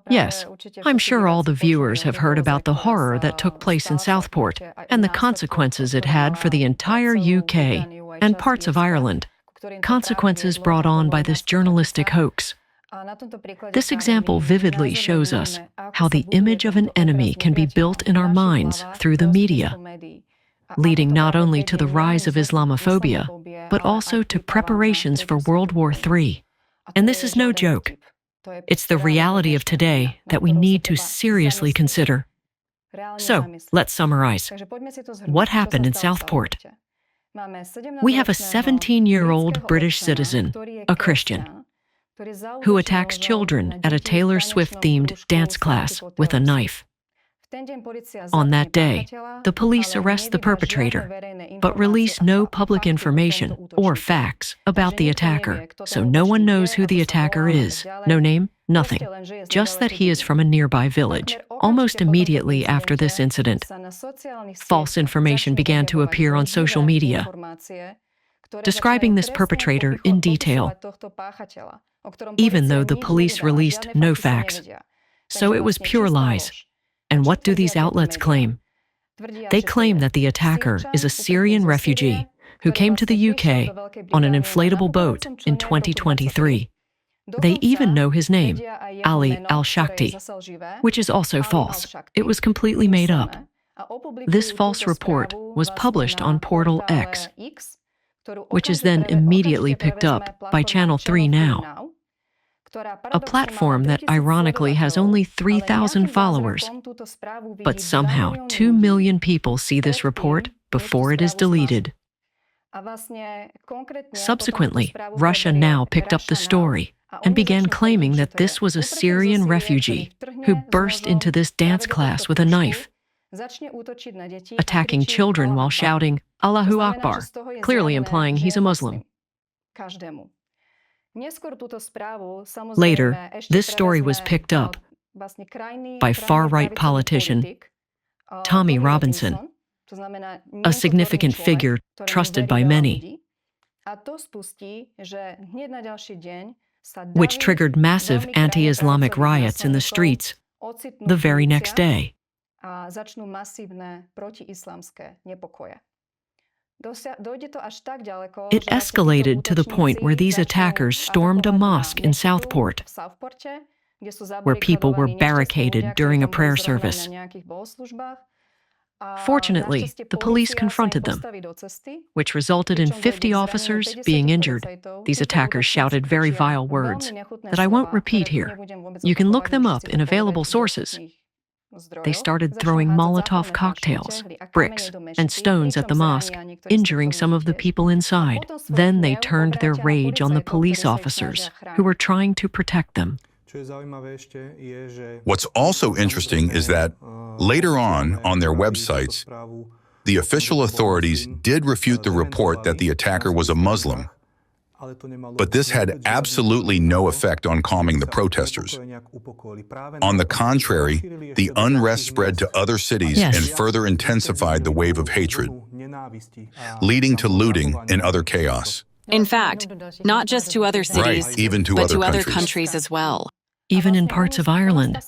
Yes, I'm sure all the viewers have heard about the horror that took place in Southport and the consequences it had for the entire UK and parts of Ireland, consequences brought on by this journalistic hoax. This example vividly shows us how the image of an enemy can be built in our minds through the media, leading not only to the rise of Islamophobia, but also to preparations for World War III. And this is no joke. It's the reality of today that we need to seriously consider. So, let's summarize. What happened in Southport? We have a 17-year-old British citizen, a Christian, who attacks children at a Taylor Swift-themed dance class with a knife. On that day, the police arrest the perpetrator, but release no public information or facts about the attacker, so no one knows who the attacker is. No name, nothing. Just that he is from a nearby village. Almost immediately after this incident, false information began to appear on social media, describing this perpetrator in detail, even though the police released no facts. So it was pure lies. And what do these outlets claim? They claim that the attacker is a Syrian refugee who came to the UK on an inflatable boat in 2023. They even know his name, Ali al-Shakti, which is also false. It was completely made up. This false report was published on Portal X, which is then immediately picked up by Channel 3 Now, a platform that ironically has only 3,000 followers. But somehow 2 million people see this report before it is deleted. Subsequently, Russia Now picked up the story and began claiming that this was a Syrian refugee who burst into this dance class with a knife, attacking children while shouting Allahu Akbar, clearly implying he's a Muslim. Later, this story was picked up by far-right politician Tommy Robinson, a significant figure trusted by many, which triggered massive anti-Islamic riots in the streets the very next day. It escalated to the point where these attackers stormed a mosque in Southport, where people were barricaded during a prayer service. Fortunately, the police confronted them, which resulted in 50 officers being injured. These attackers shouted very vile words that I won't repeat here. You can look them up in available sources. They started throwing Molotov cocktails, bricks, and stones at the mosque, injuring some of the people inside. Then they turned their rage on the police officers who were trying to protect them. What's also interesting is that later on their websites, the official authorities did refute the report that the attacker was a Muslim. But this had absolutely no effect on calming the protesters. On the contrary, the unrest spread to other cities and further intensified the wave of hatred, leading to looting and other chaos. In fact, not just to other cities, even to but other to other countries. countries as well. Even in parts of Ireland,